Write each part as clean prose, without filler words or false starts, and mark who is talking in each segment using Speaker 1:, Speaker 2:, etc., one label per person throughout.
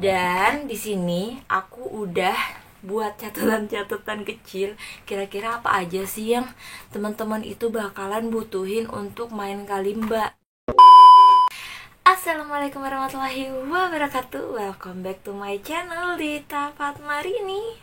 Speaker 1: Dan di sini aku udah buat catatan-catatan kecil. Kira-kira apa aja sih yang teman-teman itu bakalan butuhin untuk main kalimba. Assalamualaikum warahmatullahi wabarakatuh. Welcome back to my channel di Tapat Marini.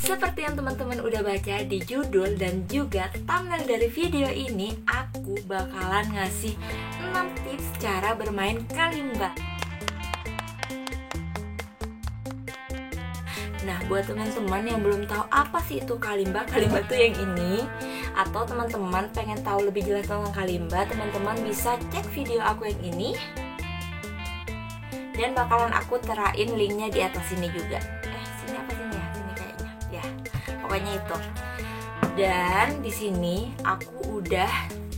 Speaker 1: Seperti yang teman-teman udah baca di judul dan juga thumbnail dari video ini, aku bakalan ngasih 6 tips cara bermain kalimba. Nah, buat teman-teman yang belum tahu apa sih itu kalimba tuh yang ini, atau teman-teman pengen tahu lebih jelas tentang kalimba, teman-teman bisa cek video aku yang ini. Dan bakalan aku terain linknya di atas sini juga. Sini apa sini ya? Sini kayaknya. Ya, pokoknya itu. Dan di sini aku udah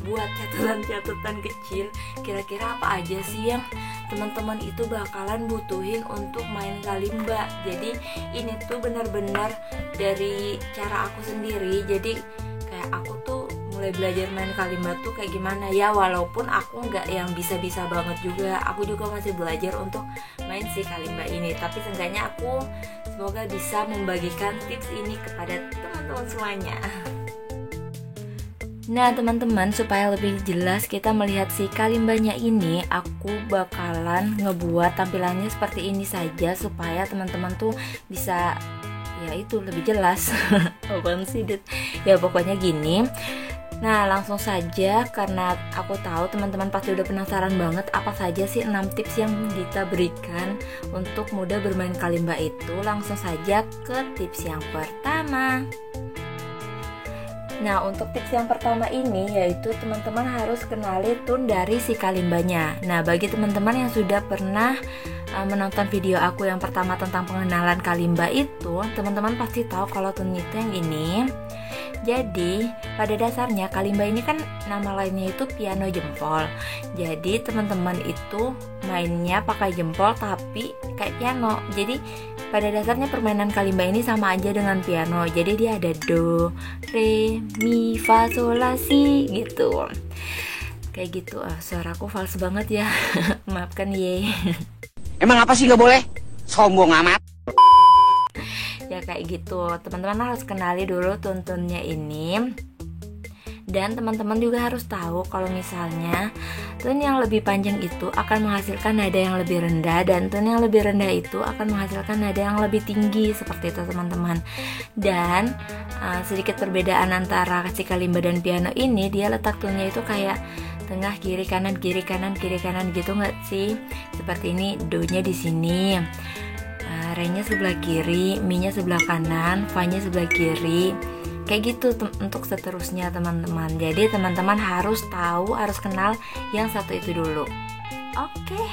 Speaker 1: buat catatan-catatan kecil. Kira-kira apa aja sih yang teman-teman itu bakalan butuhin untuk main kalimba. Jadi ini tuh benar-benar dari cara aku sendiri. Jadi kayak aku tuh mulai belajar main kalimba tuh kayak gimana ya, walaupun aku nggak yang bisa-bisa banget juga. Aku juga masih belajar untuk main si kalimba ini. Tapi seenggaknya aku semoga bisa membagikan tips ini kepada teman-teman semuanya. Nah teman-teman, supaya lebih jelas kita melihat si kalimbanya ini, aku bakalan ngebuat tampilannya seperti ini saja supaya teman-teman tuh bisa ya itu lebih jelas. Apaan sih Dit? Ya pokoknya gini. Nah langsung saja, karena aku tahu teman-teman pasti udah penasaran banget apa saja sih 6 tips yang kita berikan untuk mudah bermain kalimba itu. Langsung saja ke tips yang pertama. Nah, untuk tips yang pertama ini yaitu teman-teman harus kenali tune dari si kalimbanya. Nah, bagi teman-teman yang sudah pernah menonton video aku yang pertama tentang pengenalan kalimba itu, teman-teman pasti tahu kalau tune itu yang ini. Jadi, pada dasarnya kalimba ini kan nama lainnya itu piano jempol. Jadi, teman-teman itu mainnya pakai jempol tapi kayak piano. Jadi, pada dasarnya permainan kalimba ini sama aja dengan piano. Jadi dia ada do, re, mi, fa, sol, la, si gitu. Kayak gitu. Suaraku fals banget ya. Maafkan ye.
Speaker 2: Emang apa sih nggak boleh? Sombong amat.
Speaker 1: Ya kayak gitu. Teman-teman harus kenali dulu tuntunnya ini. Dan teman-teman juga harus tahu kalau misalnya tune yang lebih panjang itu akan menghasilkan nada yang lebih rendah, dan tune yang lebih rendah itu akan menghasilkan nada yang lebih tinggi, seperti itu teman-teman. Dan sedikit perbedaan antara si kalimba dan piano ini, dia letak tune-nya itu kayak tengah kiri kanan kiri kanan kiri kanan gitu nggak sih? Seperti ini, do-nya di sini, re-nya sebelah kiri, mi-nya sebelah kanan, fa-nya sebelah kiri. Kayak gitu untuk seterusnya teman-teman. Jadi teman-teman harus tahu, harus kenal yang satu itu dulu. Oke.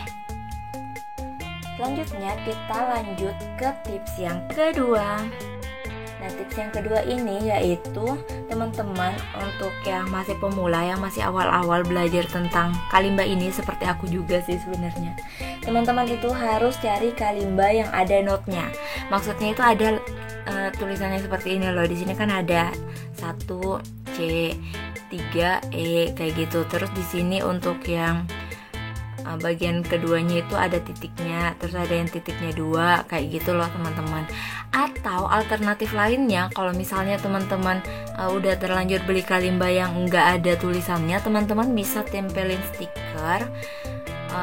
Speaker 1: Selanjutnya kita lanjut ke tips yang kedua. Nah tips yang kedua ini yaitu teman-teman untuk yang masih pemula, yang masih awal-awal belajar tentang kalimba ini, seperti aku juga sih sebenarnya. Teman-teman itu harus cari kalimba yang ada notnya. Maksudnya itu ada tulisannya seperti ini loh. Di sini kan ada 1 C, 3 E kayak gitu. Terus di sini untuk yang bagian keduanya itu ada titiknya, terus ada yang titiknya 2 kayak gitu loh teman-teman. Atau alternatif lainnya, kalau misalnya teman-teman udah terlanjur beli kalimba yang enggak ada tulisannya, teman-teman bisa tempelin stiker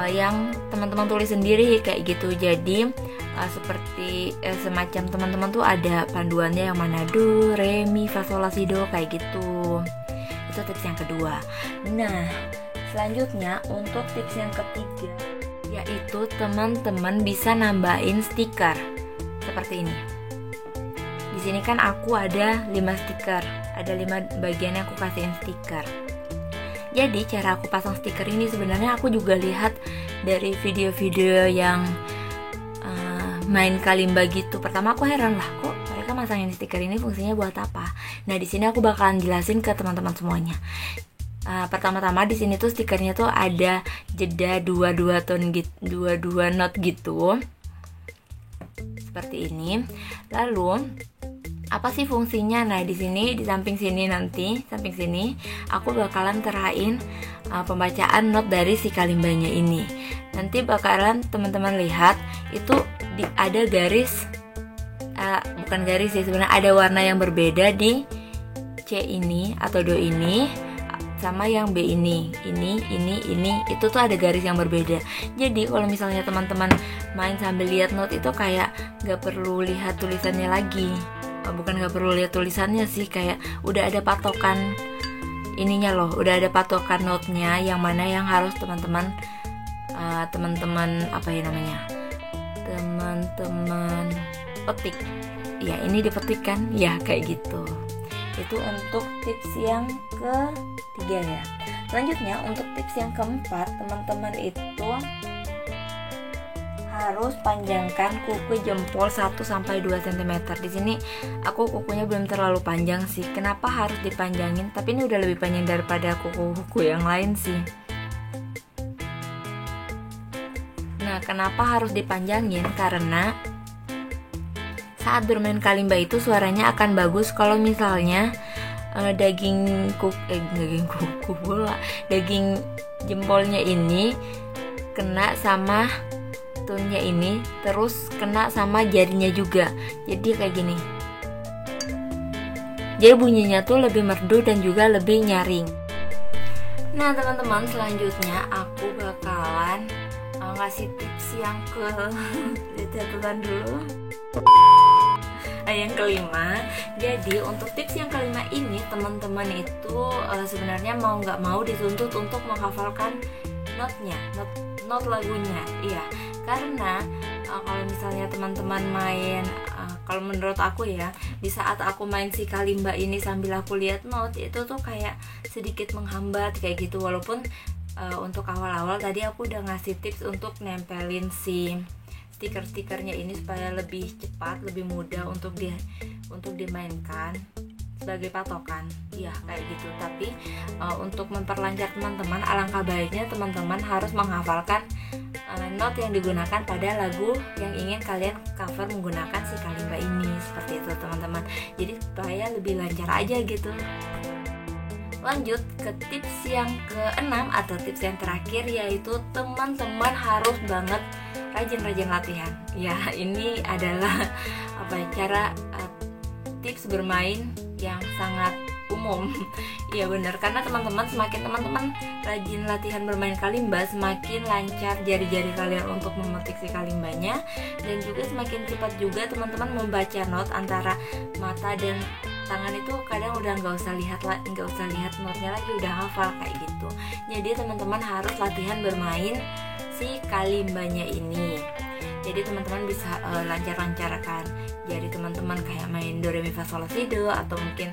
Speaker 1: yang teman-teman tulis sendiri kayak gitu. Jadi seperti semacam teman-teman tuh ada panduannya yang mana do, re, mi, fa, sol, la, si, do kayak gitu. Itu tips yang kedua. Nah selanjutnya untuk tips yang ketiga yaitu teman-teman bisa nambahin stiker seperti ini. Di sini kan aku ada 5 stiker, ada 5 bagian yang aku kasihin stiker. Jadi cara aku pasang stiker ini sebenarnya aku juga lihat dari video-video yang main kalimba gitu. Pertama aku heran lah, kok mereka masangin stiker ini fungsinya buat apa? Nah di sini aku bakalan jelasin ke teman-teman semuanya. Pertama-tama di sini tuh stikernya tuh ada jeda 22 tone gitu, 22 not gitu. seperti ini. Lalu apa sih fungsinya? Nah, di sini di samping sini aku bakalan terain pembacaan not dari si kalimbanya ini. Nanti bakalan teman-teman lihat itu ada garis, bukan garis sih sebenarnya, ada warna yang berbeda di C ini atau do ini sama yang B ini itu tuh ada garis yang berbeda. Jadi kalau misalnya teman-teman main sambil lihat not itu kayak gak perlu lihat tulisannya lagi. Bukan gak perlu lihat tulisannya sih, kayak udah ada patokan ininya loh, udah ada patokan notnya yang mana yang harus teman-teman petik. Ya, ini dipetik kan? Ya, kayak gitu. Itu untuk tips yang ketiga ya. Selanjutnya untuk tips yang keempat, teman-teman itu harus panjangkan kuku jempol 1-2 cm. Di sini aku kukunya belum terlalu panjang sih. Kenapa harus dipanjangin? Tapi ini udah lebih panjang daripada kuku-kuku yang lain sih. Nah, kenapa harus dipanjangin? Karena saat bermain kalimba itu suaranya akan bagus kalau misalnya daging jempolnya ini kena sama tunnya ini, terus kena sama jarinya juga. Jadi kayak gini. Jadi bunyinya tuh lebih merdu dan juga lebih nyaring. Nah, teman-teman, selanjutnya aku bakalan ngasih tips yang catatan dulu. Yang kelima. Jadi untuk tips yang kelima ini, teman-teman itu sebenarnya mau nggak mau dituntut untuk menghafalkan not lagunya. Iya, karena kalau misalnya teman-teman main, kalau menurut aku ya, di saat aku main si kalimba ini sambil aku lihat not, itu tuh kayak sedikit menghambat kayak gitu. Walaupun untuk awal-awal tadi aku udah ngasih tips untuk nempelin si stiker-stikernya ini supaya lebih cepat, lebih mudah untuk dimainkan sebagai patokan. Ya, kayak gitu. Tapi untuk memperlancar teman-teman, alangkah baiknya teman-teman harus menghafalkan not yang digunakan pada lagu yang ingin kalian cover menggunakan si kalimba ini. Seperti itu, teman-teman. Jadi supaya lebih lancar aja gitu. Lanjut ke tips yang keenam atau tips yang terakhir, yaitu teman-teman harus banget rajin-rajin latihan. Ya, ini adalah cara tips bermain yang sangat umum. Iya benar, karena semakin teman-teman rajin latihan bermain kalimba, semakin lancar jari-jari kalian untuk memetik si kalimbanya, dan juga semakin cepat juga teman-teman membaca not antara mata dan tangan itu. Kadang udah nggak usah lihat notnya lagi, udah hafal kayak gitu. Jadi teman-teman harus latihan bermain si kalimbanya ini. Jadi teman-teman bisa lancar-lancarkan jari teman-teman kayak main do re mi fa sol la si do, atau mungkin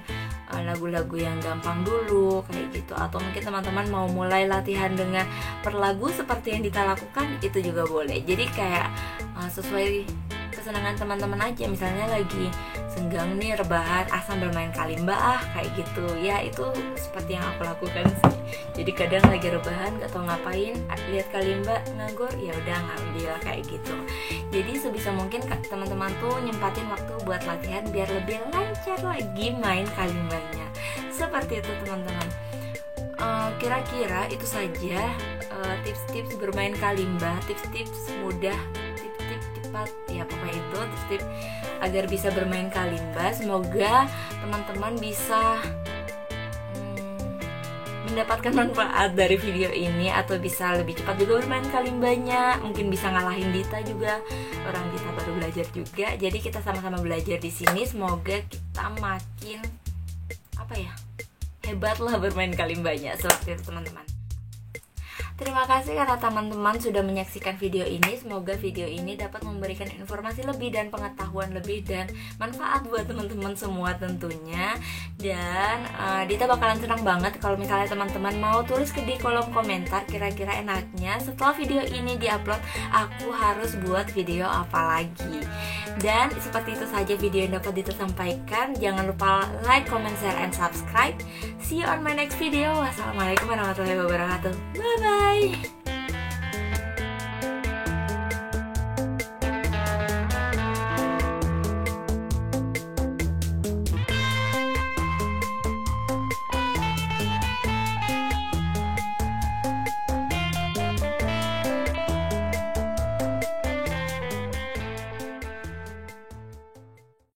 Speaker 1: lagu-lagu yang gampang dulu kayak gitu, atau mungkin teman-teman mau mulai latihan dengan per lagu seperti yang kita lakukan, itu juga boleh. Jadi kayak sesuai kesenangan teman-teman aja. Misalnya lagi senggang nih, rebahan, sambil main kalimba kayak gitu ya. Itu seperti yang aku lakukan sih. Jadi kadang lagi rebahan gak tau ngapain, lihat kalimba nganggur, ya udah ngambil kayak gitu. Jadi sebisa mungkin teman-teman tuh nyempatin waktu buat latihan biar lebih lancar lagi main kalimbanya. Seperti itu, teman-teman. Kira-kira itu saja tips-tips bermain kalimba, tips-tips mudah, tips-tips cepat, ya pokoknya itu tips-tips agar bisa bermain kalimba. Semoga teman-teman bisa mendapatkan manfaat dari video ini, atau bisa lebih cepat juga bermain kalimbanya. Mungkin bisa ngalahin Dita juga, orang Dita baru belajar juga. Jadi kita sama-sama belajar di sini. Semoga kita makin hebat lah bermain kalimbanya. Seperti itu, teman-teman. Terima kasih karena teman-teman sudah menyaksikan video ini. Semoga video ini dapat memberikan informasi lebih dan pengetahuan lebih dan manfaat buat teman-teman semua tentunya. Dan Dita bakalan senang banget kalau misalnya teman-teman mau tulis di kolom komentar kira-kira enaknya setelah video ini diupload aku harus buat video apa lagi. Dan seperti itu saja video yang dapat Dita sampaikan. Jangan lupa like, comment, share, and subscribe. See you on my next video. Wassalamualaikum warahmatullahi wabarakatuh. Bye bye.